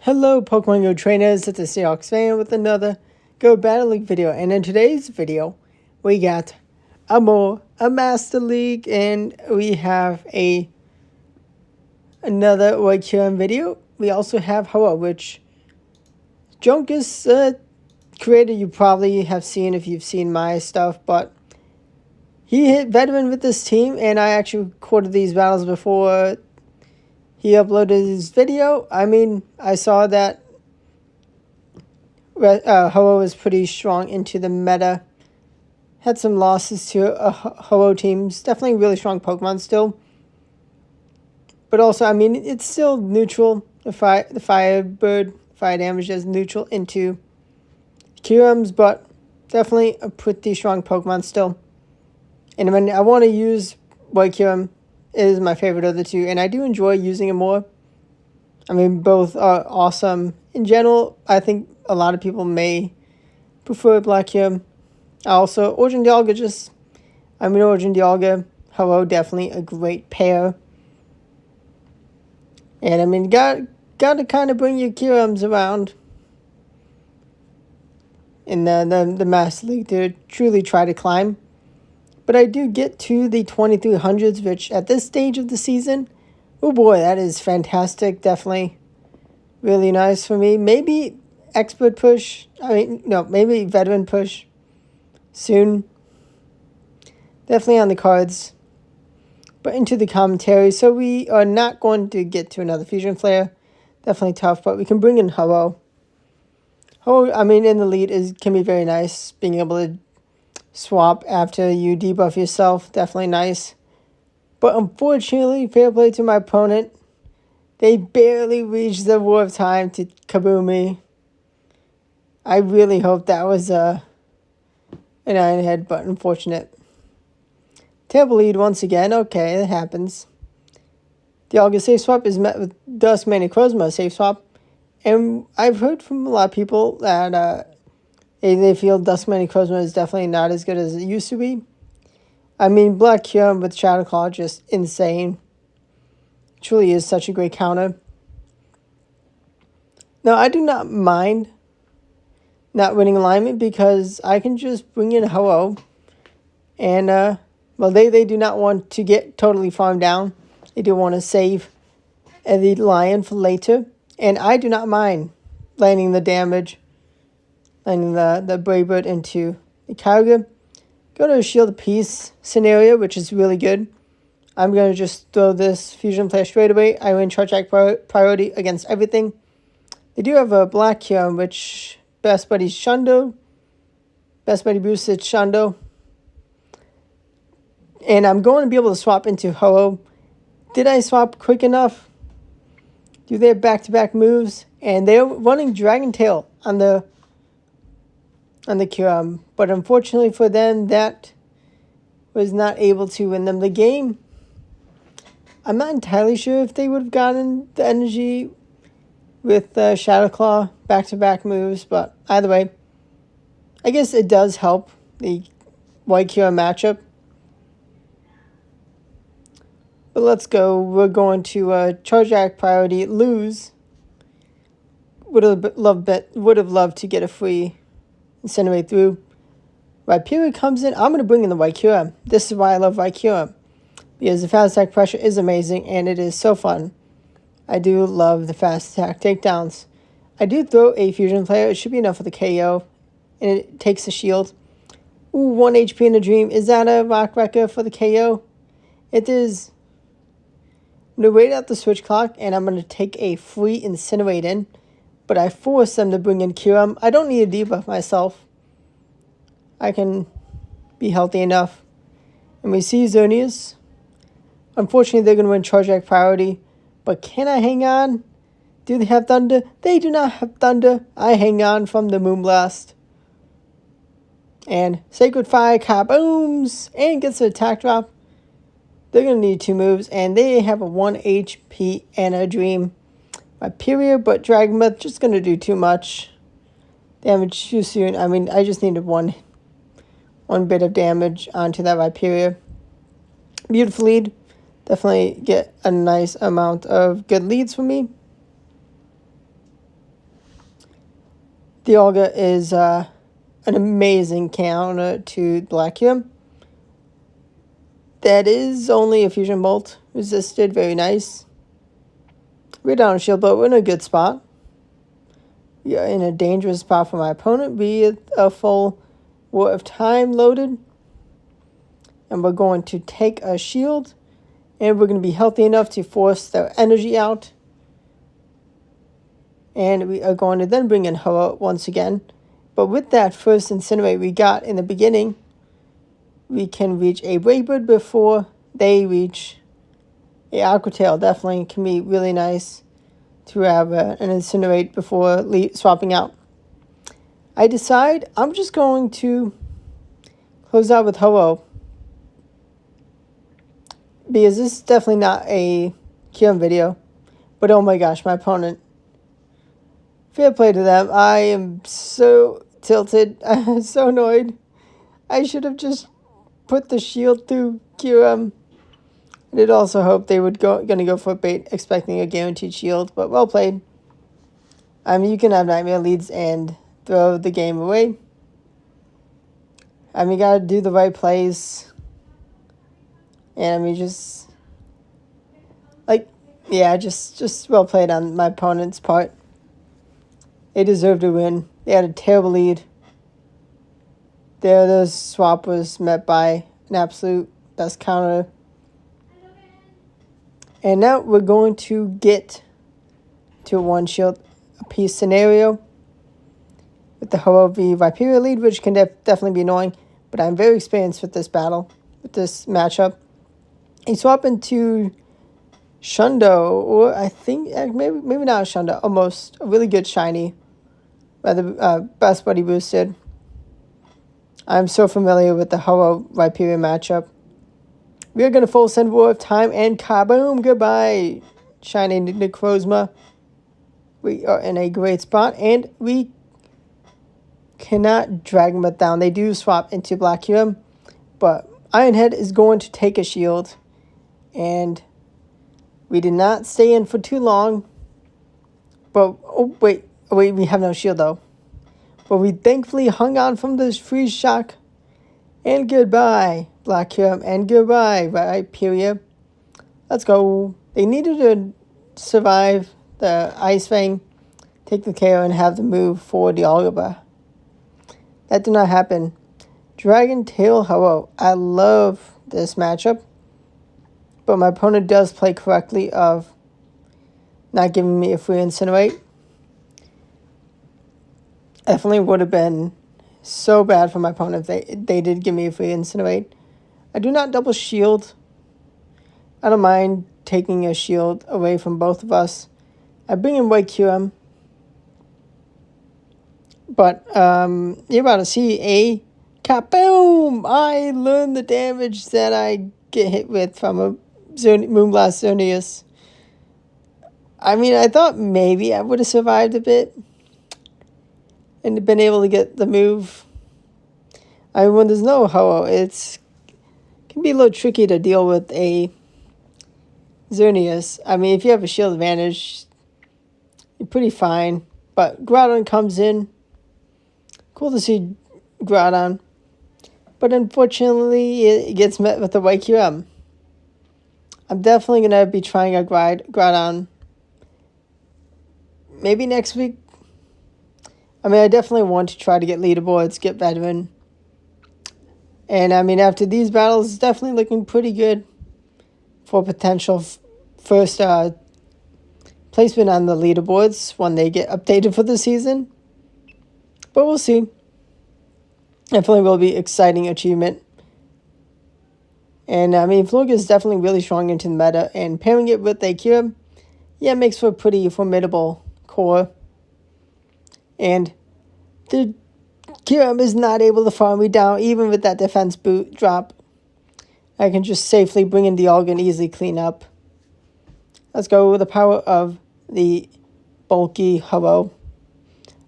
Hello Pokemon Go trainers, it's a Seahawks fan with another Go Battle League video, and in today's video we got a Master League, and we have another White Kyurem video. We also have Hoa, which Junkus creator you probably have seen if you've seen my stuff, but he hit veteran with this team, and I actually recorded these battles before he uploaded his video. I mean, I saw that Ho-Oh was pretty strong into the meta. Had some losses to Ho-Oh teams. Definitely really strong Pokemon still. But also, I mean, it's still neutral. The fire damage is neutral into Kyurems, but definitely a pretty strong Pokemon still. And when I want to use White Kyurem, it is my favorite of the two, and I do enjoy using it more. I mean, both are awesome. In general, I think a lot of people may prefer Black Kyurem. Also, Origin Dialga Origin Dialga, Ho-Oh, definitely a great pair. And I mean, got to kind of bring your Kyurems around in the Master League to truly try to climb. But I do get to the 2300s, which at this stage of the season, oh boy, that is fantastic. Definitely really nice for me. Maybe expert push. Maybe veteran push soon. Definitely on the cards. But into the commentary. So we are not going to get to another Fusion Flare. Definitely tough, but we can bring in Ho-Oh. Ho-Oh, I mean, in the lead can be very nice. Being able to swap after you debuff yourself, definitely nice. But unfortunately, fair play to my opponent, they barely reached the War of Time to kaboom me. I really hope that was an Iron Head, but unfortunate. Terrible lead once again. Okay, it happens. The August safe swap is met with Duskmane Necrozma safe swap, and I've heard from a lot of people that they feel Duskmane Necrozma is definitely not as good as it used to be. I mean, Black Kyurem with Shadow Claw, just insane. It truly is such a great counter. Now, I do not mind not winning alignment because I can just bring in Ho-Oh. And, they do not want to get totally farmed down. They do want to save the Lion for later. And I do not mind landing the damage. Landing the Brave Bird into the Kyurem. Go to a Shield of Peace scenario, which is really good. I'm going to just throw this Fusion Flare straight away. I win Charge Act priority against everything. They do have a Black Kyurem, which Best Buddy's Shundo. Best Buddy boosted Shundo. And I'm going to be able to swap into Ho-Oh. Did I swap quick enough? Do they have back-to-back moves? And they're running Dragon Tail on the Kyurem, but unfortunately for them, that was not able to win them the game. I'm not entirely sure if they would have gotten the energy with Shadow Claw back-to-back moves, but either way, I guess it does help the White Kyurem matchup. But let's go. We're going to Charge Act priority, lose. Would have loved to get a free Incinerate through. Rhyperior comes in. I'm going to bring in the White Kyurem. This is why I love White Kyurem. Because the fast attack pressure is amazing and it is so fun. I do love the fast attack takedowns. I do throw a Fusion Flare. It should be enough for the KO. And it takes the shield. Ooh, 1 HP in a dream. Is that a Rock Wrecker for the KO? It is. I'm going to wait out the switch clock and I'm going to take a free Incinerate in. But I force them to bring in Kyurem. I don't need a debuff myself. I can be healthy enough. And we see Xerneas. Unfortunately, they're going to win Charge Act priority. But can I hang on? Do they have Thunder? They do not have Thunder. I hang on from the Moonblast. And Sacred Fire kabooms. And gets an attack drop. They're going to need 2 moves. And they have a 1 HP and a Dream. Rhyperior, but Dragonbreath just going to do too much damage too soon. I mean, I just needed one bit of damage onto that Rhyperior. Beautiful lead. Definitely get a nice amount of good leads for me. Dialga is an amazing counter to Black Kyurem. That is only a Fusion Bolt. Resisted, very nice. We're down a shield, but we're in a good spot. We are in a dangerous spot for my opponent. We have a full War of Time loaded. And we're going to take a shield. And we're going to be healthy enough to force their energy out. And we are going to then bring in Ho-Oh once again. But with that first Incinerate we got in the beginning, we can reach a Waybird before they reach a Aqua Tail. Definitely can be really nice to have an Incinerate before swapping out. I decide I'm just going to close out with Ho-Oh, because this is definitely not a Kyurem video. But oh my gosh, my opponent. Fair play to them. I am so tilted. I'm so annoyed. I should have just put the shield through Kyurem. I did also hope they would gonna go for bait, expecting a guaranteed shield, but well played. I mean, you can have Nightmare leads and throw the game away. I mean, you gotta do the right plays. And I mean, just like, yeah, just well played on my opponent's part. They deserved to win. They had a terrible lead. There, the swap was met by an absolute best counter. And now we're going to get to a one shield apiece scenario with the Ho-Oh v Viperia lead, which can definitely be annoying. But I'm very experienced with this battle, with this matchup. You swap into Shundo, or I think maybe not a Shundo, almost a really good shiny, by the Best Buddy boosted. I'm so familiar with the Ho-Oh Viperia matchup. We are going to full send War of Time and kaboom, goodbye, shiny Necrozma. We are in a great spot, and we cannot drag them down. They do swap into Black Kyurem, but Ironhead is going to take a shield, and we did not stay in for too long. But, oh wait, we have no shield though. But we thankfully hung on from this freeze shock. And goodbye, Black Kyurem, and goodbye, Viperia. Let's go. They needed to survive the Ice Fang, take the KO, and have the move for the Dialga. That did not happen. Dragon Tail Ho-Oh. I love this matchup. But my opponent does play correctly of not giving me a free Incinerate. Definitely would have been so bad for my opponent if they did give me a free Incinerate. I do not double shield. I don't mind taking a shield away from both of us. I bring in White Kyurem. But you're about to see a kaboom! I learned the damage that I get hit with from a Moonblast Xerneas. I mean, I thought maybe I would have survived a bit and been able to get the move. I mean, when there's no Ho-Oh, it can be a little tricky to deal with a Xerneas. I mean, if you have a shield advantage, you're pretty fine. But Groudon comes in. Cool to see Groudon. But unfortunately, it gets met with the White Kyurem. I'm definitely going to be trying a Groudon maybe next week. I mean, I definitely want to try to get leaderboards, get veteran. And I mean, after these battles, it's definitely looking pretty good for potential first placement on the leaderboards when they get updated for the season. But we'll see. Definitely will be exciting achievement. And I mean, Florga is definitely really strong into the meta, and pairing it with a Kyurem, yeah, makes for a pretty formidable core. And the Kyurem is not able to farm me down, even with that defense boot drop. I can just safely bring in Dialga and easily clean up. Let's go with the power of the bulky Ho-Oh.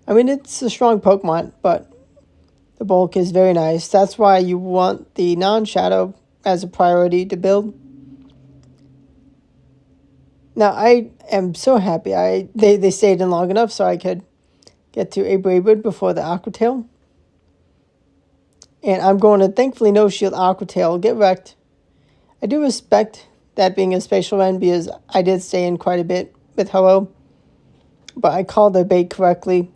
I mean, it's a strong Pokemon, but the bulk is very nice. That's why you want the non-shadow as a priority to build. Now, I am so happy they stayed in long enough so I could get to a Brave Bird before the Aqua Tail. And I'm going to thankfully no shield Aqua Tail. Get wrecked. I do respect that being a spatial run because I did stay in quite a bit with Hello. But I called the bait correctly.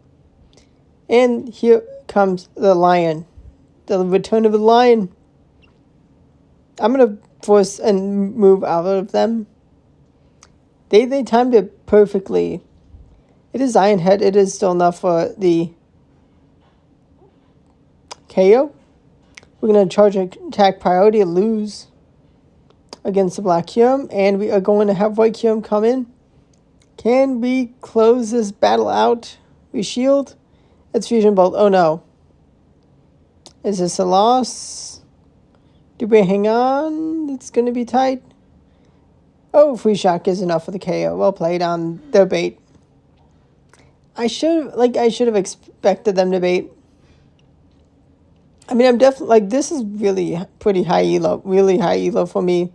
And here comes the lion. The return of the lion. I'm going to force a move out of them. They timed it perfectly. It is Iron Head. It is still enough for the KO. We're going to charge attack priority, lose against the Black Kyurem. And we are going to have White Kyurem come in. Can we close this battle out? We shield. It's Fusion Bolt. Oh no. Is this a loss? Do we hang on? It's going to be tight. Oh, Free Shock is enough for the KO. Well played on their bait. I should have expected them to bait. I mean, I'm definitely, this is really pretty high elo. Really high elo for me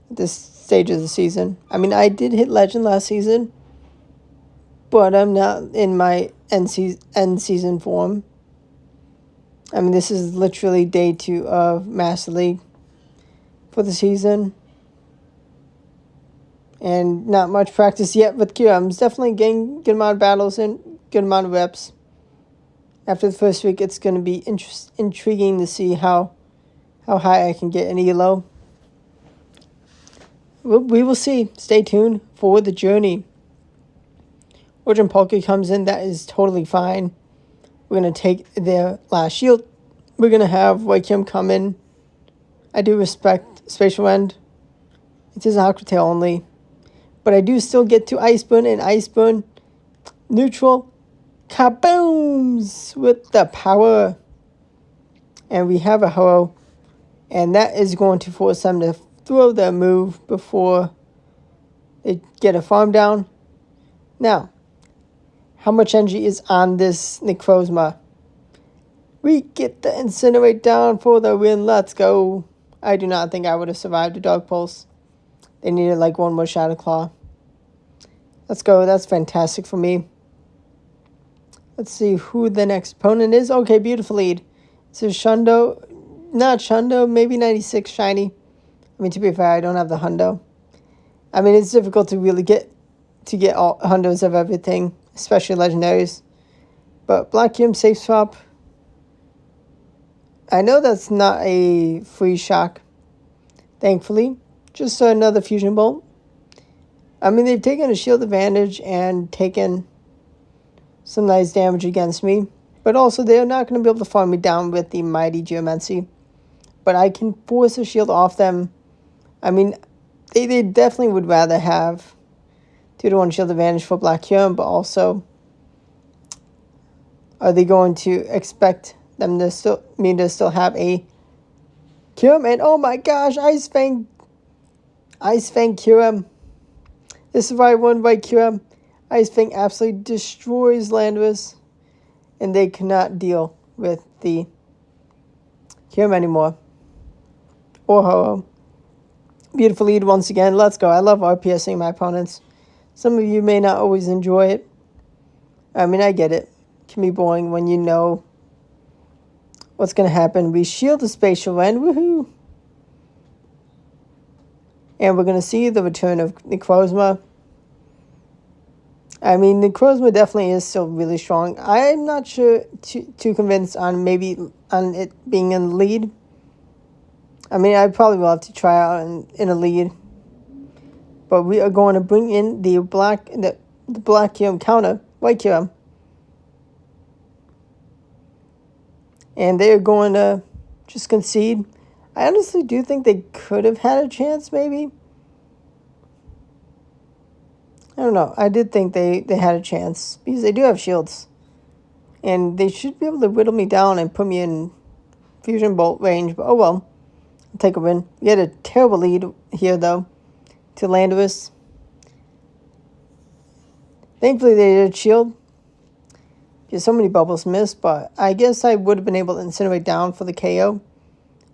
at this stage of the season. I mean, I did hit Legend last season, but I'm not in my end season form. I mean, this is literally day 2 of Master League for the season. And not much practice yet with Kyurem. I'm definitely getting good amount of battles and good amount of reps. After the first week, it's going to be intriguing to see how high I can get in elo. We will see. Stay tuned for the journey. Origin Poke comes in. That is totally fine. We're going to take their last shield. We're going to have White Kyurem come in. I do respect Spatial End. It is Aqua Tail only. But I do still get to Ice Burn, and Ice Burn neutral kabooms with the power. And we have a Ho-Oh. And that is going to force them to throw their move before they get a farm down. Now, how much energy is on this Necrozma? We get the Incinerate down for the win. Let's go. I do not think I would have survived a Dog Pulse. They needed like one more Shadow Claw. Let's go. That's fantastic for me. Let's see who the next opponent is. Okay, beautiful lead. This is Shundo. Not Shundo. Maybe 96 Shiny. I mean, to be fair, I don't have the Hundo. I mean, it's difficult to really get all Hundos of everything, especially legendaries. But Black Kyurem safe swap. I know that's not a free shock. Thankfully. Just another Fusion Bolt. I mean, they've taken a shield advantage and taken some nice damage against me. But also, they're not going to be able to farm me down with the Mighty Geomancy. But I can force a shield off them. I mean, they definitely would rather have 2-1 shield advantage for Black Kyurem. But also, are they going to expect them to still have a Kyurem? And oh my gosh, Ice Fang Kyurem. This is why I won White Kyurem. Ice Fang absolutely destroys Landorus. And they cannot deal with the Kyurem anymore. Or Ho-Oh. Beautiful lead once again. Let's go. I love RPSing my opponents. Some of you may not always enjoy it. I mean, I get it. It can be boring when you know what's going to happen. We shield the Spatial End. Woohoo! And we're going to see the return of Necrozma. I mean, Necrozma definitely is still really strong. I'm not sure too convinced on it being in the lead. I mean, I probably will have to try out in a lead. But we are going to bring in the Black Kyurem counter, White Kyurem. And they are going to just concede. I honestly do think they could have had a chance, maybe. I don't know. I did think they had a chance. Because they do have shields. And they should be able to whittle me down and put me in Fusion Bolt range. But oh well. I'll take a win. We had a terrible lead here, though, to Landorus. Thankfully, they did shield. Because so many bubbles missed. But I guess I would have been able to incinerate down for the KO.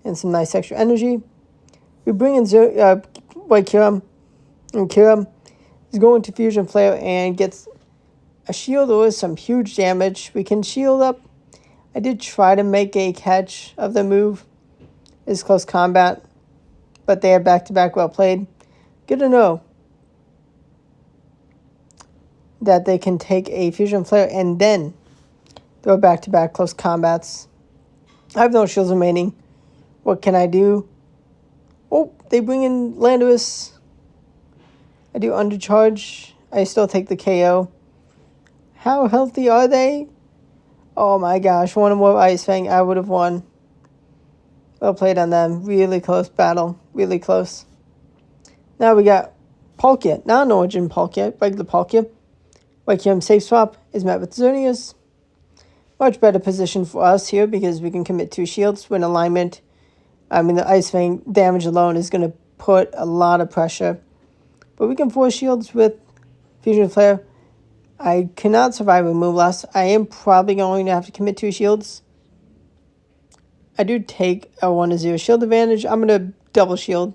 And some nice extra energy. We bring in White Kyurem. And Kyurem is going to Fusion Flare and gets a shield or some huge damage. We can shield up. I did try to make a catch of the move. It's close combat, but they are back-to-back well played. Good to know that they can take a Fusion Flare and then throw back-to-back close combats. I have no shields remaining. What can I do? Oh, they bring in Landorus. I do undercharge. I still take the KO. How healthy are they? Oh my gosh, one more Ice Fang, I would have won. Well played on them. Really close battle. Really close. Now we got Palkia. Non-Origin Palkia. Regular Palkia. White Kyurem safe swap is met with Xerneas. Much better position for us here because we can commit 2 shields when alignment. I mean, the Ice Fang damage alone is going to put a lot of pressure. But we can force shields with Fusion Flare. I cannot survive with Moonblast. I am probably going to have to commit 2 shields. I do take a 1-0 shield advantage. I'm going to double shield.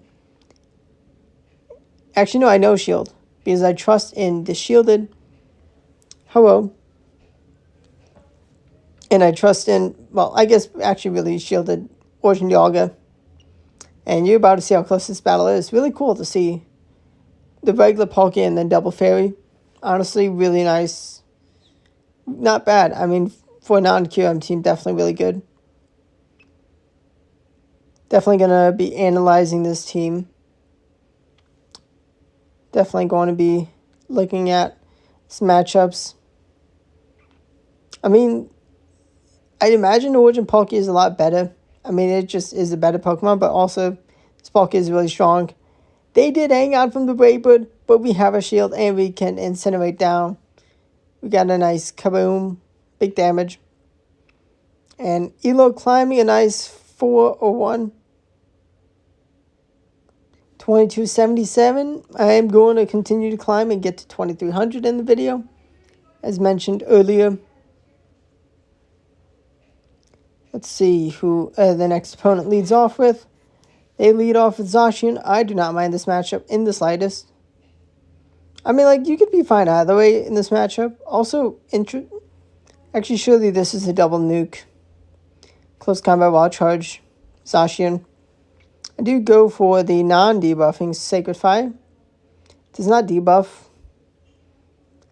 Actually, no, I no shield. Because I trust in the shielded Ho-Oh. And I trust in, well, I guess actually really shielded Origin Dialga. And you're about to see how close this battle is. Really cool to see the regular Palkia and then double Fairy. Honestly, really nice. Not bad. I mean, for a non-QM team, definitely really good. Definitely going to be analyzing this team. Definitely going to be looking at some matchups. I mean, I'd imagine Origin Palkia is a lot better. I mean, it just is a better Pokemon, but also this Palkia is really strong. They did hang out from the Brave Bird, but we have a shield and we can incinerate down. We got a nice kaboom, big damage. And Elo climbing a nice 401. 2277. I am going to continue to climb and get to 2300 in the video, as mentioned earlier. Let's see who the next opponent leads off with. They lead off with Zacian. I do not mind this matchup in the slightest. I mean, like, you could be fine either way in this matchup. Also, actually, surely this is a double nuke. Close combat wild charge. Zacian. I do go for the non-debuffing Sacred Fire. It does not debuff.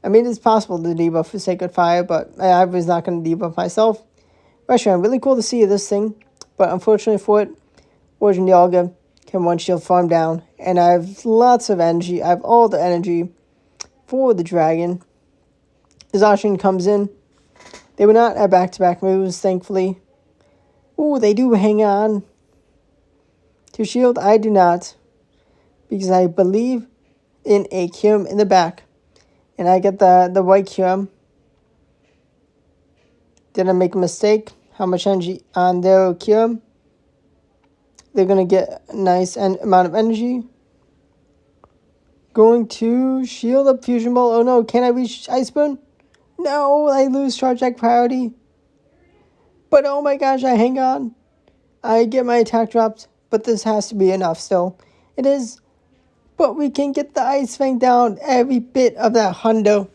I mean, it's possible to debuff with Sacred Fire, but I was not going to debuff myself. Reshiram, really cool to see this thing, but unfortunately for it, Origin Dialga can one shield farm down, and I have lots of energy. I have all the energy for the dragon. Zacian comes in. They were not at back-to-back moves, thankfully. Ooh, they do hang on to shield. I do not, because I believe in a Kyurem in the back, and I get the White Kyurem. Did I make a mistake? How much energy on their Kyurem? They're going to get a nice amount of energy. Going to shield up Fusion Ball. Oh no, can I reach Ice Spoon? No, I lose Charge Attack priority. But oh my gosh, I hang on. I get my attack dropped, but this has to be enough still. It is. But we can get the Ice Fang down every bit of that hundo.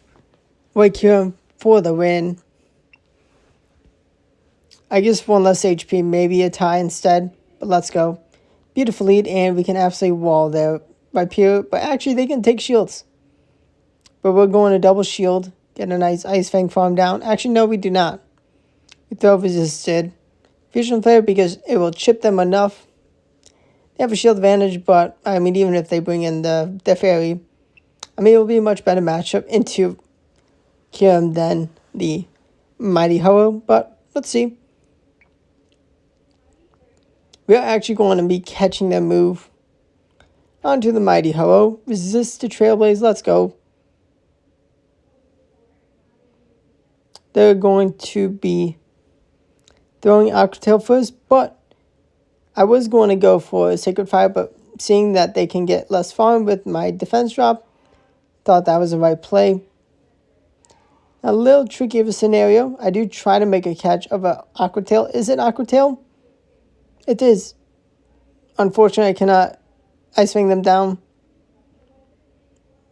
White Kyurem for the win. I guess 1 less HP, maybe a tie instead. But let's go. Beautiful lead, and we can absolutely wall there by pure. But actually, they can take shields. But we're going to double shield. Get a nice Ice Fang farm down. Actually, no, we do not. We throw resisted. Fusion Flare because it will chip them enough. They have a shield advantage, but I mean, even if they bring in the Fairy, I mean, it will be a much better matchup into Kyurem than the Mighty Ho-Oh. But let's see. We are actually going to be catching their move onto the Mighty Ho-Oh. Resist to Trailblaze. Let's go. They're going to be throwing Aqua Tail first, but I was going to go for a Sacred Fire, but seeing that they can get less farm with my defense drop, thought that was the right play. A little tricky of a scenario. I do try to make a catch of an Aqua Tail. Is it Aqua Tail? It is. Unfortunately, I cannot Ice Fang them down.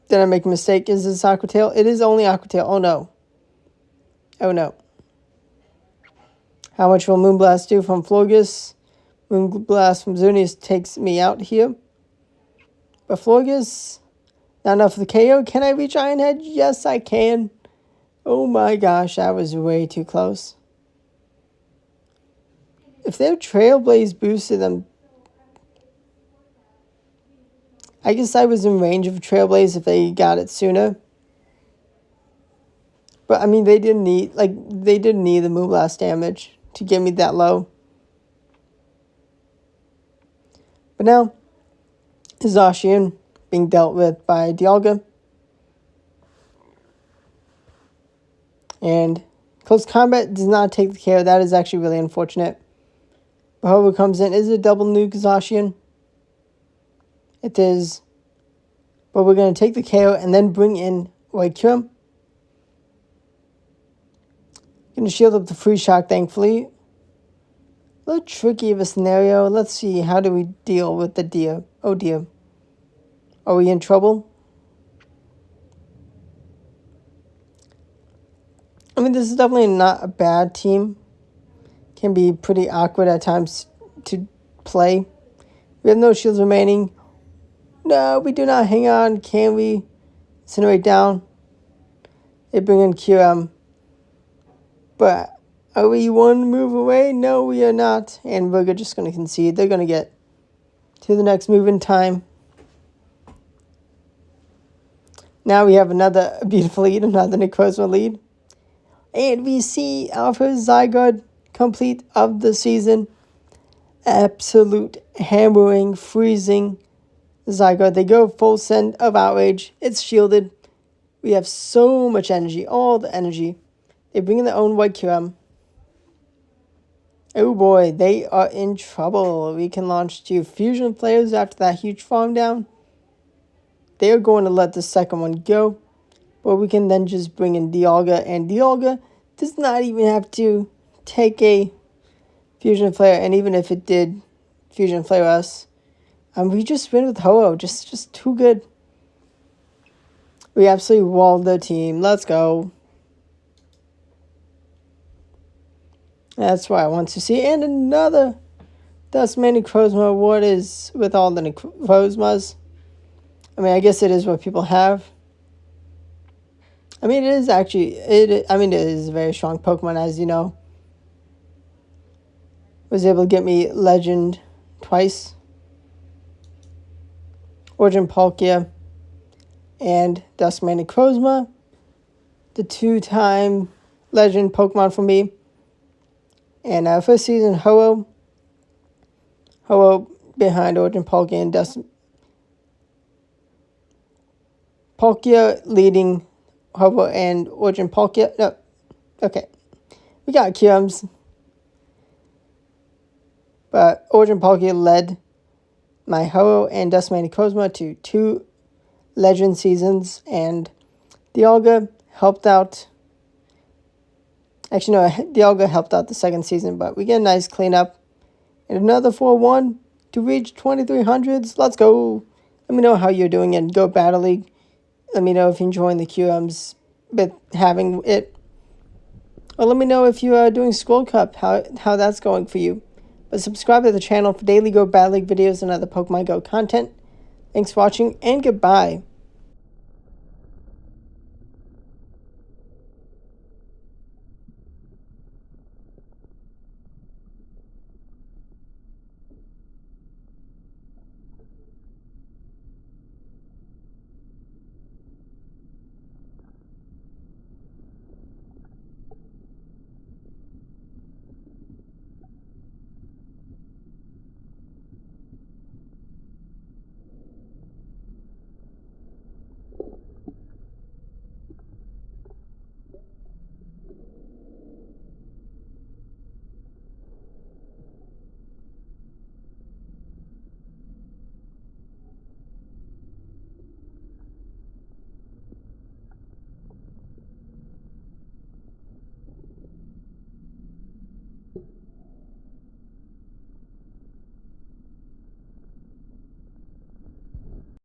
Did I make a mistake? Is this Aqua Tail? It is only Aqua Tail. Oh no. Oh no. How much will Moonblast do from Florges? Moonblast from Xerneas takes me out here. But Florges, not enough for the KO. Can I reach Iron Head? Yes, I can. Oh my gosh, that was way too close. If their Trailblaze boosted them, I guess I was in range of Trailblaze if they got it sooner. But I mean, they didn't need the Moonblast damage to get me that low. But now, Zacian being dealt with by Dialga. And close combat does not take the KO. That is actually really unfortunate. But whoever comes in, is it a double nuke Zacian? It is. But we're going to take the KO and then bring in White Kyurem. Going to shield up the free shock, thankfully. A little tricky of a scenario. Let's see, how do we deal with the deer? Oh dear. Are we in trouble? I mean, this is definitely not a bad team. Can be pretty awkward at times to play. We have no shields remaining. No, we do not. Hang on. Can we incinerate down? They bring in Kyurem. But are we one move away? No, we are not. And we're just going to concede. They're going to get to the next move in time. Now we have another beautiful lead, another Necrozma lead. And we see our first Zygarde complete of the season. Absolute hammering, freezing Zygarde. They go full send of Outrage. It's shielded. We have so much energy, all the energy. They bring in their own White Kyurem. Oh boy, they are in trouble. We can launch 2 fusion players after that huge farm down. They are going to let the second one go. But we can then just bring in Dialga. And Dialga does not even have to take a fusion flare. And even if it did fusion flare us, we just win with Ho-Oh. Just too good. We absolutely walled the team. Let's go. That's what I want to see. And another Dustman Necrozma. What is with all the Necrozmas? I mean, I guess it is what people have. I mean, it is actually, it is a very strong Pokemon, as you know. Was able to get me Legend twice. Origin Palkia and Dustman Necrozma. The 2-time Legend Pokemon for me. And first season, Ho-Oh. Ho-Oh behind Origin Palkia and Palkia leading Ho-Oh and Origin Palkia. No, okay. We got Kyurems. But Origin Palkia led my Ho-Oh and Dustman Necrozma to 2 Legend seasons. And Dialga helped out. Actually, no, Dialga helped out the second season. But we get a nice cleanup. And another 4-1 to reach 2300s. Let's go. Let me know how you're doing in Go Battle League. Let me know if you're enjoying the QMs with having it. Or let me know if you are doing Scroll Cup, how that's going for you. But subscribe to the channel for daily Go Battle League videos and other Pokemon Go content. Thanks for watching, and goodbye.